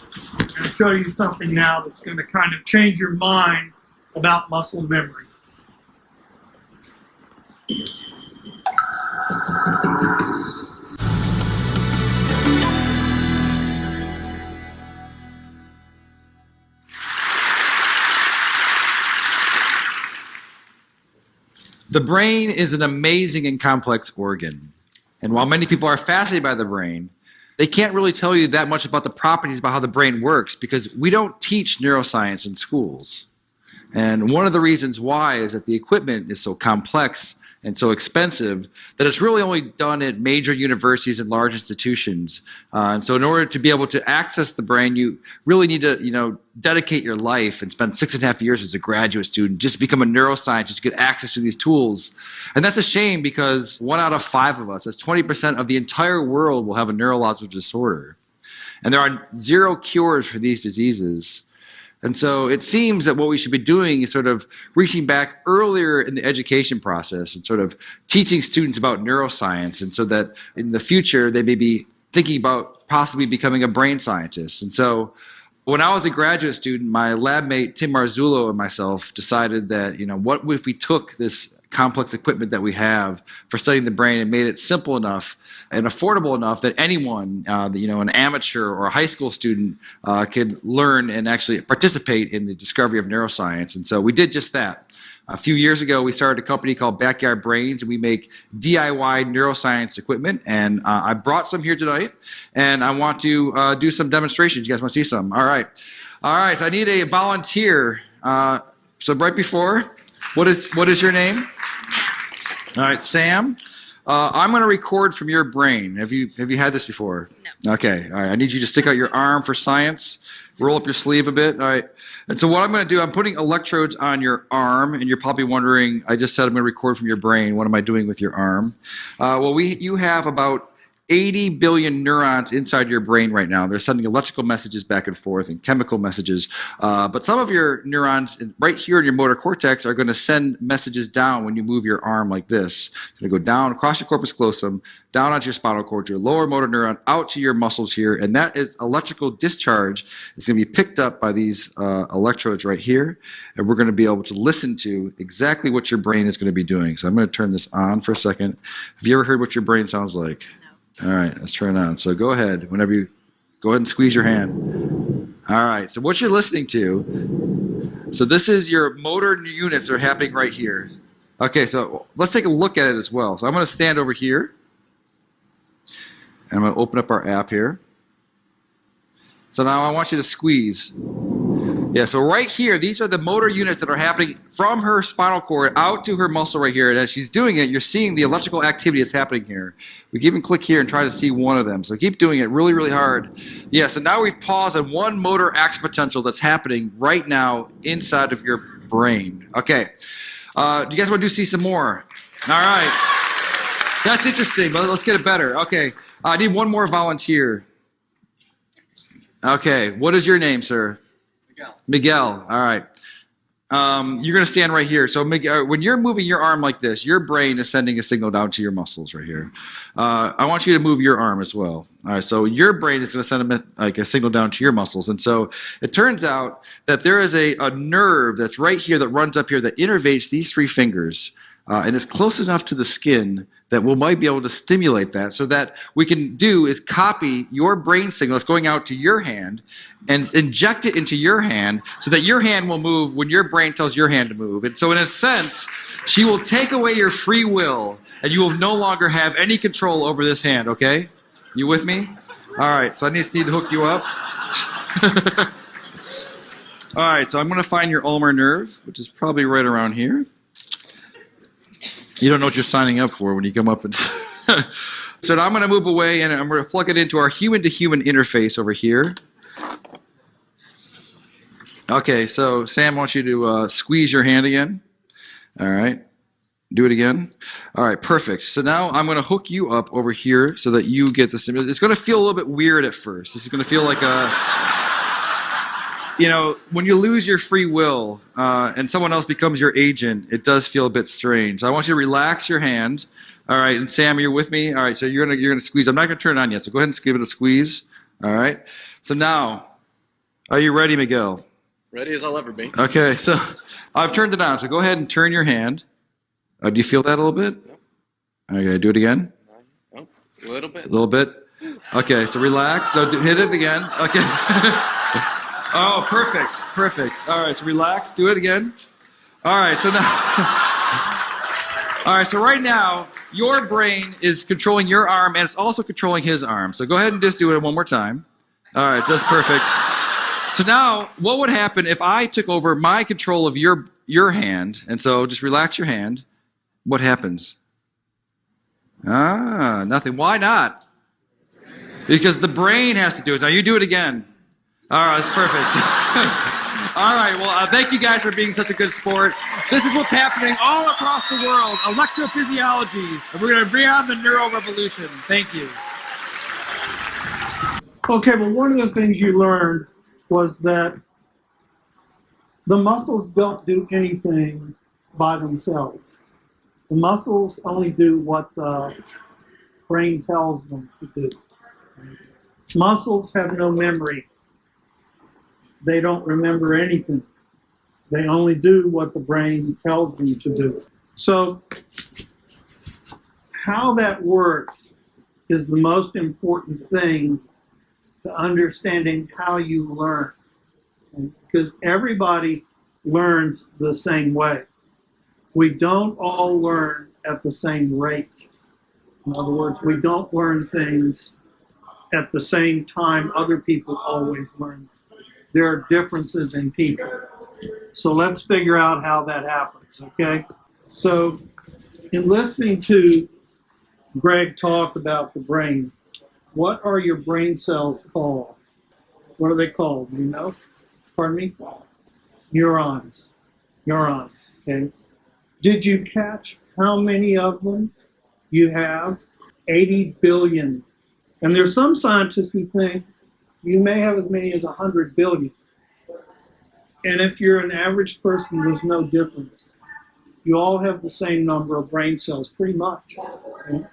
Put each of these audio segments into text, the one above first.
I'm going to show you something now that's going to kind of change your mind about muscle memory. The brain is an amazing and complex organ. And while many people are fascinated by the brain, they can't really tell you that much about the properties about how the brain works because we don't teach neuroscience in schools. And one of the reasons why is that the equipment is so complex and so expensive that it's really only done at major universities and large institutions. And so in order to be able to access the brain, you really need to, dedicate your life and spend 6.5 years as a graduate student just to become a neuroscientist to get access to these tools. And that's a shame because 1 out of 5 of us, that's 20% of the entire world, will have a neurological disorder. And there are 0 cures for these diseases. And so it seems that what we should be doing is sort of reaching back earlier in the education process and sort of teaching students about neuroscience, and so that in the future they may be thinking about possibly becoming a brain scientist. And so when I was a graduate student, my lab mate Tim Marzullo and myself decided that, what if we took this complex equipment that we have for studying the brain and made it simple enough and affordable enough that anyone, an amateur or a high school student could learn and actually participate in the discovery of neuroscience. And so we did just that. A few years ago, we started a company called Backyard Brains, and we make DIY neuroscience equipment. And I brought some here tonight, and I want to do some demonstrations. You guys want to see some? All right. So I need a volunteer. So right before, what is your name? All right, Sam. I'm going to record from your brain. Have you had this before? No. Okay. All right. I need you to stick out your arm for science. Roll up your sleeve a bit. All right. And so what I'm going to do, I'm putting electrodes on your arm, and you're probably wondering, I just said I'm going to record from your brain. What am I doing with your arm? You have about 80 billion neurons inside your brain right now. They're sending electrical messages back and forth and chemical messages. But some of your neurons right here in your motor cortex are going to send messages down when you move your arm like this. It's going to go down across your corpus callosum, down onto your spinal cord, your lower motor neuron, out to your muscles here. And that is electrical discharge. It's going to be picked up by these electrodes right here. And we're going to be able to listen to exactly what your brain is going to be doing. So I'm going to turn this on for a second. Have you ever heard what your brain sounds like? All right, let's turn it on. So go ahead. Whenever you go ahead and squeeze your hand. All right, so what you're listening to, so this is your motor units that are happening right here. Okay, so let's take a look at it as well. So I'm going to stand over here, and I'm going to open up our app here. So now I want you to squeeze. Yeah, so right here, these are the motor units that are happening from her spinal cord out to her muscle right here. And as she's doing it, you're seeing the electrical activity that's happening here. We can even click here and try to see one of them. So keep doing it really, really hard. Yeah, so now we've paused on one motor action potential that's happening right now inside of your brain. Okay, do you guys want to see some more? All right, that's interesting, but let's get it better. Okay, I need one more volunteer. Okay, what is your name, sir? Miguel. All right. You're going to stand right here. So Miguel, when you're moving your arm like this, your brain is sending a signal down to your muscles right here. I want you to move your arm as well. All right. So your brain is going to send a signal down to your muscles. And so it turns out that there is a nerve that's right here that runs up here that innervates these 3 fingers. And it's close enough to the skin that we might be able to stimulate that, so that we can do is copy your brain signal that's going out to your hand and inject it into your hand so that your hand will move when your brain tells your hand to move. And so in a sense, she will take away your free will and you will no longer have any control over this hand, okay? You with me? All right, so I just need to hook you up. All right, so I'm going to find your ulnar nerve, which is probably right around here. You don't know what you're signing up for when you come up and... So now I'm going to move away and I'm going to plug it into our human-to-human interface over here. Okay, so Sam wants you to squeeze your hand again. All right. Do it again. All right, perfect. So now I'm going to hook you up over here so that you get the stimulus. It's going to feel a little bit weird at first. This is going to feel like a... when you lose your free will and someone else becomes your agent, it does feel a bit strange. So I want you to relax your hand. All right, and Sam, you're with me? All right, so you're gonna squeeze. I'm not going to turn it on yet, so go ahead and give it a squeeze. All right. So now Are you ready, Miguel? Ready as I'll ever be. Okay, so I've turned it on. So go ahead and turn your hand. Do you feel that a little bit? No. Okay, do it again. Oh, a little bit. A little bit. Okay, so relax. No, hit it again. Okay. Oh, perfect. Perfect. All right, so relax. Do it again. All right, so now. All right, so right now, your brain is controlling your arm, and it's also controlling his arm. So go ahead and just do it one more time. All right, so that's perfect. So now, what would happen if I took over my control of your hand? And so just relax your hand. What happens? Nothing. Why not? Because the brain has to do it. Now you do it again. All right, that's perfect. All right, well, thank you guys for being such a good sport. This is what's happening all across the world, electrophysiology. And we're going to bring on the neuro revolution. Thank you. Okay, well, one of the things you learned was that the muscles don't do anything by themselves. The muscles only do what the brain tells them to do. Muscles have no memory. They don't remember anything. They only do what the brain tells them to do. So how that works is the most important thing to understanding how you learn. Because everybody learns the same way. We don't all learn at the same rate. In other words, we don't learn things at the same time other people always learn. There are differences in people. So let's figure out how that happens, okay? So in listening to Greg talk about the brain, what are your brain cells called? What are they called? Do you know? Pardon me? Neurons. Neurons, okay? Did you catch how many of them you have? 80 billion. And there's some scientists who think you may have as many as 100 billion. And if you're an average person, there's no difference. You all have the same number of brain cells, pretty much. Okay?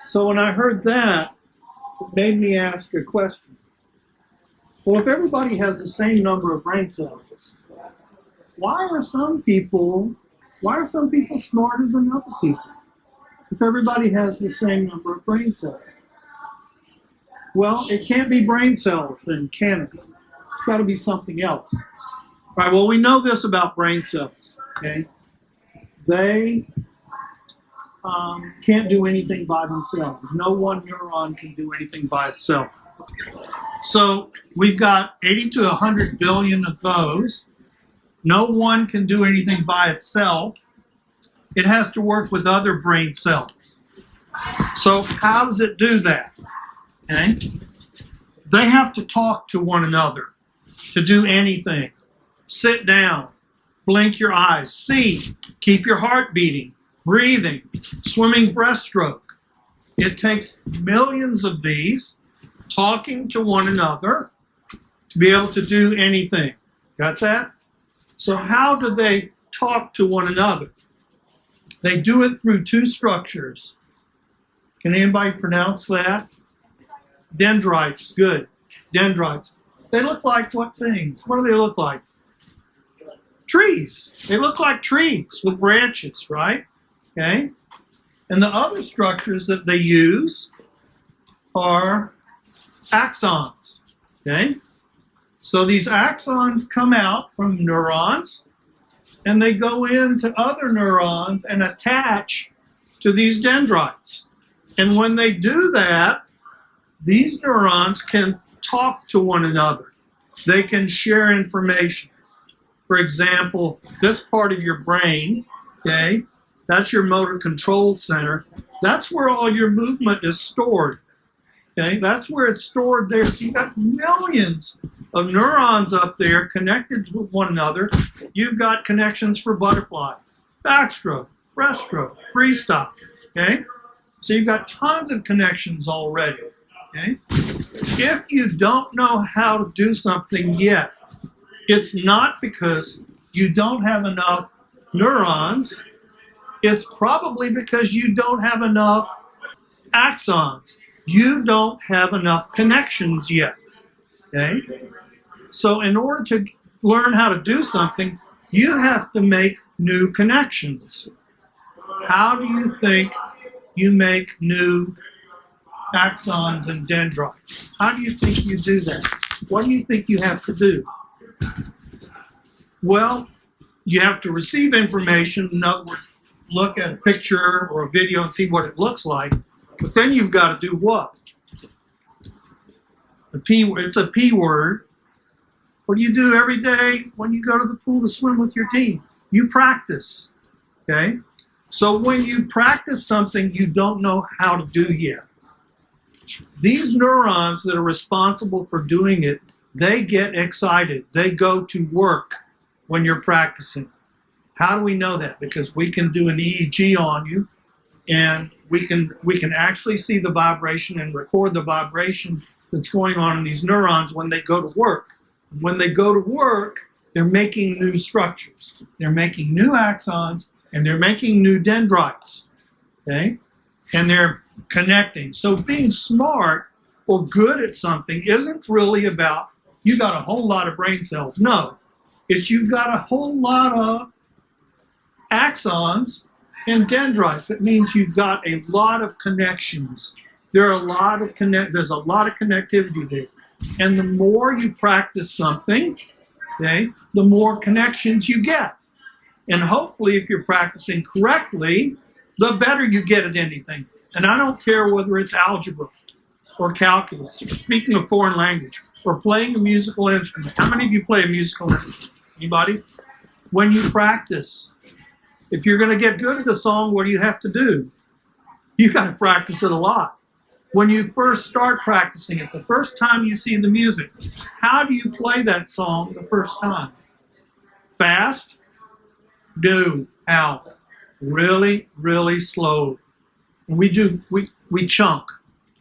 So when I heard that, it made me ask a question. Well, if everybody has the same number of brain cells, why are some people smarter than other people? If everybody has the same number of brain cells. Well, it can't be brain cells, then, can it? It's got to be something else. All right, well, we know this about brain cells, okay? They can't do anything by themselves. No one neuron can do anything by itself. So we've got 80 to 100 billion of those. No one can do anything by itself. It has to work with other brain cells. So how does it do that? Okay? They have to talk to one another to do anything. Sit down, blink your eyes, see, keep your heart beating, breathing, swimming breaststroke. It takes millions of these talking to one another to be able to do anything. Got that? So how do they talk to one another? They do it through two structures. Can anybody pronounce that? Dendrites, good. Dendrites. They look like what things? What do they look like? Trees. They look like trees with branches, right? Okay. And the other structures that they use are axons. Okay. So these axons come out from neurons and they go into other neurons and attach to these dendrites. And when they do that, these neurons can talk to one another. They can share information. For example, this part of your brain, okay, that's your motor control center. That's where all your movement is stored. Okay, that's where it's stored there. So you've got millions of neurons up there connected with one another. You've got connections for butterfly, backstroke, breaststroke, freestyle. Okay, so you've got tons of connections already. Okay, if you don't know how to do something yet, it's not because you don't have enough neurons. It's probably because you don't have enough axons. You don't have enough connections yet. Okay? So in order to learn how to do something, you have to make new connections. How do you think you make new axons and dendrites? How do you think you do that? What do you think you have to do? Well, you have to receive information. In other words, look at a picture or a video and see what it looks like. But then you've got to do what? It's a P word. What do you do every day when you go to the pool to swim with your team? You practice, okay? So when you practice something you don't know how to do yet, these neurons that are responsible for doing it, they get excited. They go to work when you're practicing. How do we know that? Because we can do an EEG on you, and we can actually see the vibration and record the vibration that's going on in these neurons when they go to work. When they go to work, they're making new structures. They're making new axons, and they're making new dendrites, okay? And they're connecting. So being smart or good at something isn't really about you got a whole lot of brain cells. No, it's you've got a whole lot of axons and dendrites. It means you've got a lot of connections. There's a lot of connectivity there. And the more you practice something, okay, the more connections you get. And hopefully, if you're practicing correctly, the better you get at anything. And I don't care whether it's algebra or calculus, or speaking a foreign language, or playing a musical instrument. How many of you play a musical instrument? Anybody? When you practice, if you're going to get good at a song, what do you have to do? You got to practice it a lot. When you first start practicing it, the first time you see the music, how do you play that song the first time? Fast? No. How? Really, really slow. And we chunk.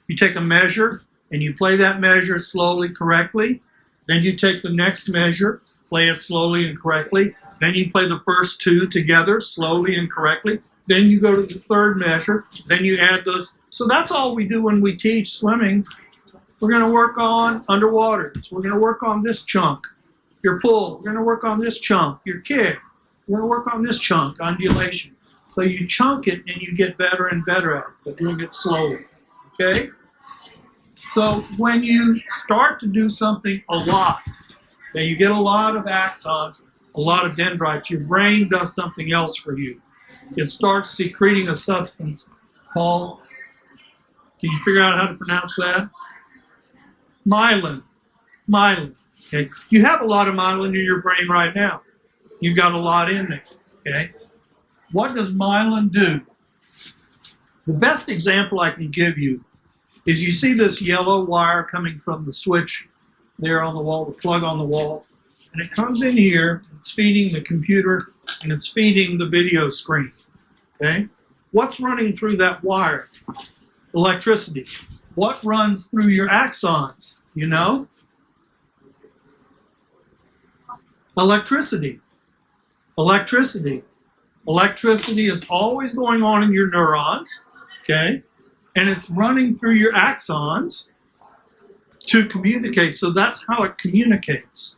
You take a measure and you play that measure slowly, correctly. Then you take the next measure, play it slowly and correctly. Then you play the first two together slowly and correctly. Then you go to the third measure. Then you add those. So that's all we do when we teach swimming. We're going to work on underwater. We're going to work on this chunk, your pull. We're going to work on this chunk, your kick. We're going to work on this chunk, undulation. So you chunk it and you get better and better at it, but doing it slowly. Okay? So when you start to do something a lot, then you get a lot of axons, a lot of dendrites, your brain does something else for you. It starts secreting a substance called, can you figure out how to pronounce that? Myelin. Myelin. Okay. You have a lot of myelin in your brain right now. You've got a lot in there. Okay. What does myelin do? The best example I can give you is you see this yellow wire coming from the switch there on the wall, the plug on the wall, and it comes in here, it's feeding the computer, and it's feeding the video screen. Okay? What's running through that wire? Electricity. What runs through your axons? You know? Electricity. Electricity. Electricity is always going on in your neurons, okay? And it's running through your axons to communicate. So that's how it communicates.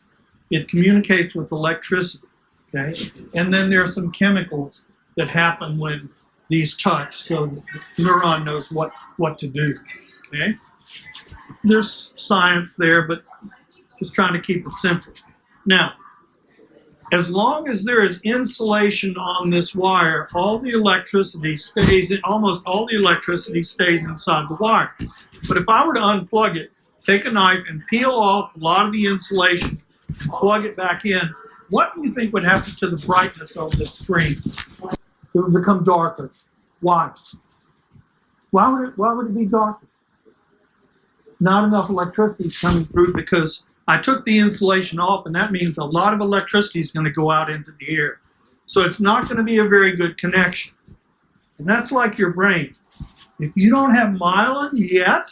It communicates with electricity, okay? And then there are some chemicals that happen when these touch, so the neuron knows what to do, okay? There's science there, but just trying to keep it simple. Now, as long as there is insulation on this wire, all the electricity stays in, almost all the electricity stays inside the wire. But if I were to unplug it, take a knife and peel off a lot of the insulation, and plug it back in, what do you think would happen to the brightness of the screen? It would become darker. Why? Why would it be darker? Not enough electricity is coming through because I took the insulation off, and that means a lot of electricity is going to go out into the air. So it's not going to be a very good connection. And that's like your brain. If you don't have myelin yet,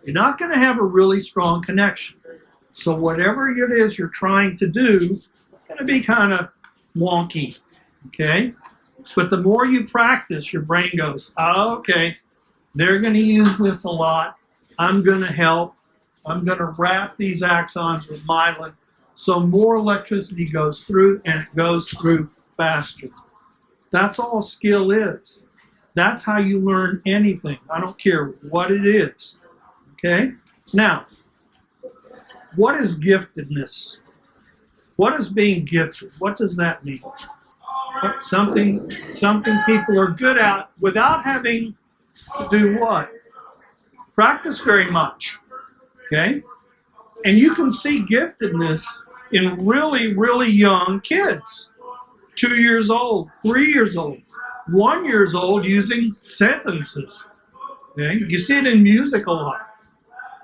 you're not going to have a really strong connection. So whatever it is you're trying to do, it's going to be kind of wonky, okay? But the more you practice, your brain goes, oh, okay, they're going to use this a lot. I'm going to help. I'm going to wrap these axons with myelin, So more electricity goes through, and it goes through faster. That's all skill is. That's how you learn anything. I don't care what it is. Okay? Now, what is giftedness? What is being gifted? What does that mean? Something people are good at without having to do what? Practice very much. Okay? And you can see giftedness in really, really young kids. 2 years old, 3 years old, 1 year old using sentences. Okay? You see it in music a lot.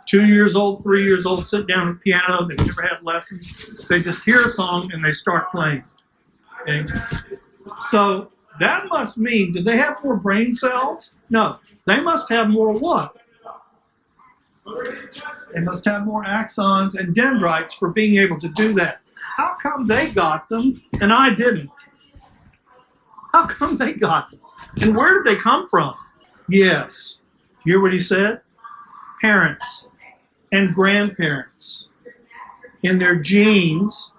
2 years old, 3 years old, sit down at the piano, they've never had lessons. They just hear a song and they start playing. Okay? So that must mean, do they have more brain cells? No. They must have more what? They must have more axons and dendrites for being able to do that. How come they got them and I didn't? How come they got them? And where did they come from? Yes. Hear what he said? Parents and grandparents in their genes,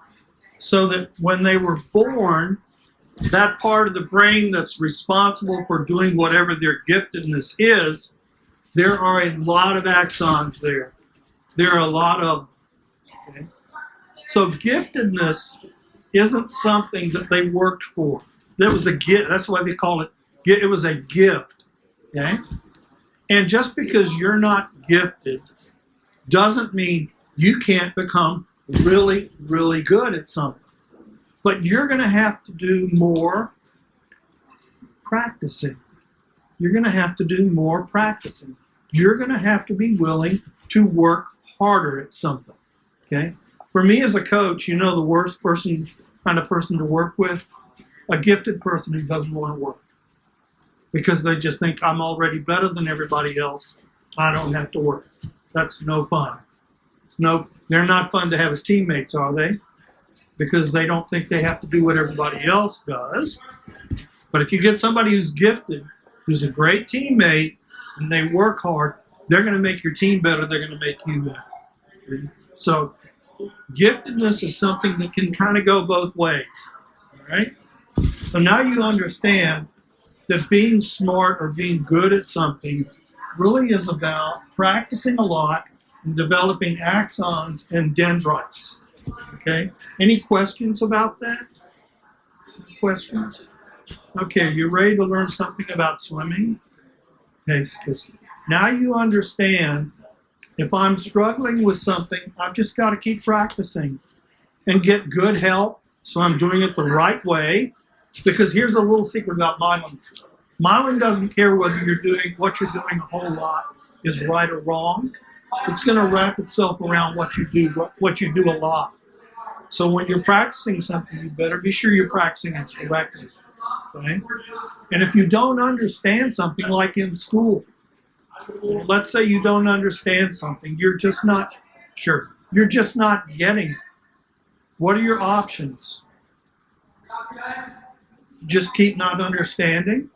so that when they were born, that part of the brain that's responsible for doing whatever their giftedness is, there are a lot of axons there. There are a lot of them. Okay? So giftedness isn't something that they worked for. That was a gift. That's why they call it. It was a gift. Okay? And just because you're not gifted doesn't mean you can't become really, really good at something. But you're going to have to do more practicing. You're going to have to do more practicing. You're going to have to be willing to work harder at something. Okay? For me as a coach, you know the worst kind of person to work with? A gifted person who doesn't want to work. Because they just think, I'm already better than everybody else. I don't have to work. That's no fun. They're not fun to have as teammates, are they? Because they don't think they have to do what everybody else does. But if you get somebody who's gifted, who's a great teammate, and they work hard, they're going to make your team better. They're going to make you better. So giftedness is something that can kind of go both ways. All right? So now you understand that being smart or being good at something really is about practicing a lot and developing axons and dendrites. Okay? Any questions about that? Questions? Okay, you ready to learn something about swimming? Okay, because now you understand if I'm struggling with something, I've just got to keep practicing and get good help so I'm doing it the right way. Because here's a little secret about Mylan. Mylan doesn't care whether what you're doing a whole lot is right or wrong. It's going to wrap itself around what you do a lot. So when you're practicing something, you better be sure you're practicing it correctly. Okay? And if you don't understand something, like in school, let's say you don't understand something, you're just not sure. You're just not getting it. What are your options? Just keep not understanding?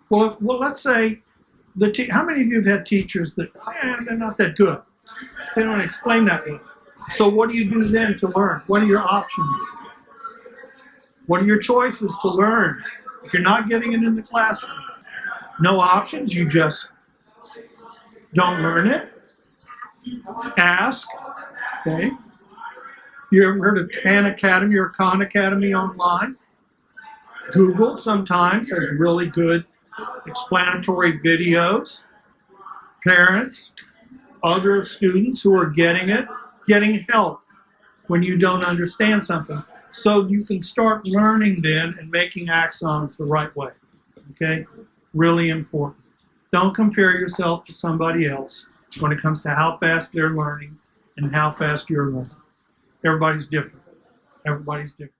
Well, let's say, how many of you have had teachers that, they're not that good? They don't explain that well. So what do you do then to learn? What are your options? What are your choices to learn? If you're not getting it in the classroom, no options, you just don't learn it. Ask. Okay. You ever heard of Khan Academy or Khan Academy online? Google sometimes has really good explanatory videos. Parents, other students who are getting help when you don't understand something. So you can start learning then and making axons the right way. Okay? Really important. Don't compare yourself to somebody else when it comes to how fast they're learning and how fast you're learning. Everybody's different. Everybody's different.